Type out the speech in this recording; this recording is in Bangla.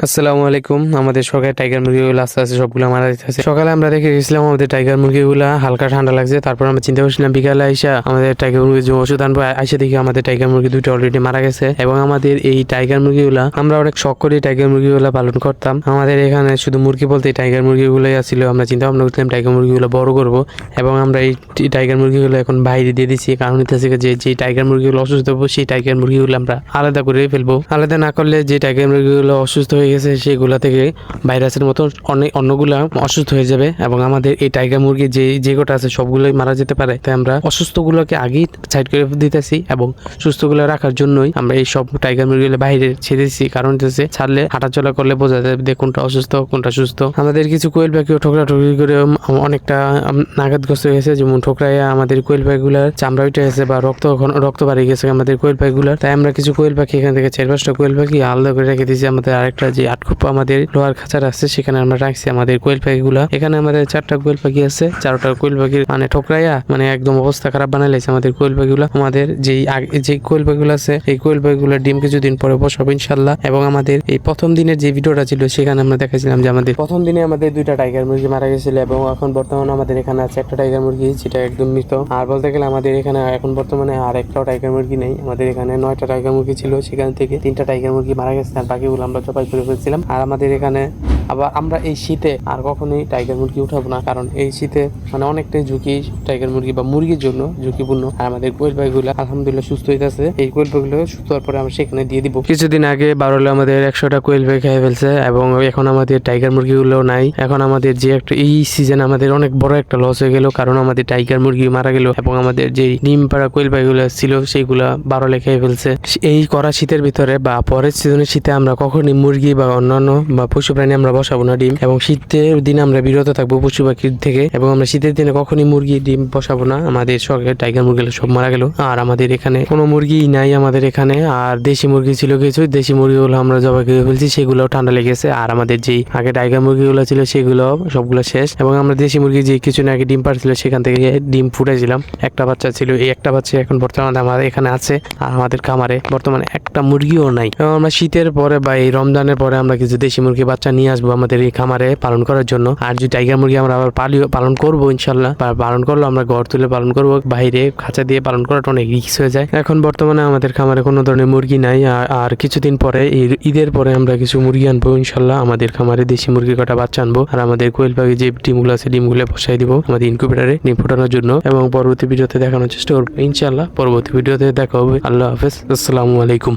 আসসালামু আলাইকুম। আমাদের সকালে টাইগার মুরগিগুলো আস্তে আস্তে সবগুলো মারা যাচ্ছে। সকালে আমরা দেখে গেছিলাম আমাদের টাইগার মুরগিগুলা হালকা ঠান্ডা লাগছে। তারপর আমরা চিন্তা করছিলাম বিকালে আইসা আমাদের টাইগার মুরগির যে ওষুধ আনবো, আইসা দেখি আমাদের টাইগার মুরগি দুটো অলরেডি মারা গেছে। এবং আমাদের এই টাইগার মুরগিগুলা আমরা অনেক শখ করে টাইগার মুরগিগুলা পালন করতাম। আমাদের এখানে শুধু মুরগি বলতে টাইগার মুরগিগুলোই আসছিল। আমরা চিন্তা ভাবনা করছিলাম টাইগার মুরগিগুলো বড় করবো এবং আমরা এই টাইগার মুরগিগুলো এখন বাইরে দিয়ে দিচ্ছি। কারণ হচ্ছে যে টাইগার মুরগিগুলো অসুস্থ হবো সেই টাইগার মুরগিগুলো আমরা আলাদা করে ফেলবো। আলাদা না করলে যে টাইগার মুরগিগুলো অসুস্থ হয়ে গেছে সেগুলা থেকে ভাইরাসের মতো অনেক অন্যগুলা অসুস্থ হয়ে যাবে এবং আমাদের এই টাইগার মুরগি যে কটা আছে সবগুলোই মারা যেতে পারে। তাই আমরা অসুস্থগুলোকে আগেই সাইড করে দিতেছি এবং সুস্থগুলো রাখার জন্যই আমরা এই সব টাইগার মুরগিগুলো বাইরে ছেড়ে দিচ্ছি। কারণ হচ্ছে ছাড়লে হাঁটাচলা করলে বোঝা যাবে কোনটা অসুস্থ কোনটা সুস্থ। আমাদের কিছু কোয়েল পাখিও ঠোকরাঠুকরি করে অনেকটা নাগাদগ্রস্ত হয়ে গেছে, যেমন ঠোকরাইয়া আমাদের কোয়েল পাখিগুলার চামড়া উঠে গেছে বা রক্ত বাড়িয়ে গেছে আমাদের কোয়েল পাখিগুলার। তাই আমরা কিছু কোয়েল পাখি এখান থেকে 4-5টা কোয়েল পাখি আলাদা করে রেখে দিয়েছি। আমাদের আরেকটা যে আটখোপা আমাদের লোহার খাঁচার আছে সেখানে আমরা রাখছি আমাদের কোয়েল পাখিগুলা। এখানে আমাদের 4টা কোয়েল পাখি আছে। 4টা কোয়েল পাখির ঠোকরাইয়া একদম অবস্থা খারাপ বানাই লাইছে আমাদের কোয়েল পাখিগুলা। আমাদের যে কোয়েল পাখিগুলো আছে এই কোয়েল পাখিগুলোর ডিম কিছুদিন পরে বসাবো ইনশাল্লাহ। এবং আমাদের এই প্রথম দিনের যে ভিডিওটা ছিল সেখানে আমরা দেখাছিলাম যে আমাদের প্রথম দিনে আমাদের 2টা টাইগার মুরগি মারা গেছিল এবং এখন বর্তমানে আমাদের এখানে আছে একটা টাইগার মুরগি যেটা একদম মৃত। আর বলতে গেলে আমাদের এখানে এখন বর্তমানে আর একটাও টাইগার মুরগি নেই। আমাদের এখানে 9টা টাইগার মুরগি ছিল, সেখান থেকে 3টা টাইগার মুরগি মারা গেছে আর বাকিগুলো আমরা জবাই করে ফেলছিলাম। আর আমাদের এখানে আবার আমরা এই শীতে আর কখনোই টাইগার মুরগি উঠাবো না, কারণ এই শীতে অনেকটাই ঝুঁকি টাইগার মুরগি বা মুরগির জন্য ঝুঁকিপূর্ণ। আর আমাদের কোয়েল পাখিগুলো আলহামদুলিল্লাহ সুস্থ হইতেছে। এই কোয়েল পাখিগুলো সুস্থ হওয়ার পরে আমরা সেখানে দিয়ে দিব। কিছুদিন আগে বারোলে আমাদের 100টা কোয়েল পাখি খেয়ে ফেলছে এবং এখন আমাদের টাইগার মুরগিগুলো নাই। এখন আমাদের যে একটা এই সিজন আমাদের অনেক বড় একটা লস হয়ে গেল, কারণ আমাদের টাইগার মুরগি মারা গেল এবং আমাদের যে ডিম পাড়া কোয়েল পাখিগুলো ছিল সেইগুলা বারোলে খেয়ে ফেলছে। এই কড়া শীতের ভিতরে বা পরের সিজনের শীতে আমরা কখনই মুরগি বা অন্যান্য বা পশু প্রাণী আমরা বসাবো না ডিম, এবং শীতের দিনে আমরা বিরত থাকবো পশু পাখির থেকে। এবং আমরা শীতের দিনে কখনই মুরগি ডিম বসাবো না। আমাদের শখের টাইগার মুরগিগুলো সব মারা গেল আর আমাদের এখানে কোনো মুরগি নাই আমাদের এখানে। আর দেশি মুরগি ছিল কিছু, দেশি মুরগিগুলো আমরা জবাই করে ফেলছি, সেগুলো ঠান্ডা লেগেছে। আর আমাদের যেই আগে টাইগার মুরগিগুলো ছিল সেগুলো সবগুলো শেষ। এবং আমরা দেশি মুরগি যে কিছুদিন আগে ডিম পাড়ছিল সেখান থেকে ডিম ফুটাইছিলাম, একটা বাচ্চা ছিল। এই একটা বাচ্চা এখন বর্তমানে আমাদের এখানে আছে আর আমাদের খামারে বর্তমানে একটা মুরগিও নাই। এবং আমরা শীতের পরে বা এই রমজানের পরে আমরা কিছু দেশি মুরগি বাচ্চা নিয়ে আসবো আমাদের এই খামারে পালন করার জন্য। আর যে টাইগার মুরগি আমরা আবার পালন করবো ইনশাল্লাহ। পালন করলো আমরা ঘর তুলে পালন করবো, বাইরে খাঁচা দিয়ে পালন করাটা অনেক রিস্ক হয়ে যায়। এখন বর্তমানে আমাদের খামারে কোনো ধরনের মুরগি নাই। আর কিছুদিন পরে ঈদের পরে আমরা কিছু মুরগি আনবো ইনশাল্লাহ। আমাদের খামারে দেশি মুরগি কটা বাচ্চা আনবো আর আমাদের কোয়েল পাখি যে ডিমগুলো আছে ডিমগুলো বসাই দিব আমাদের ইনকিউবেটরে ডিম ফোটানোর জন্য। এবং পরবর্তী ভিডিওতে দেখানোর চেষ্টা করবো ইনশাল্লাহ। পরবর্তী ভিডিওতে দেখা হবে। আল্লাহ হাফেজ, আসসালামু আলাইকুম।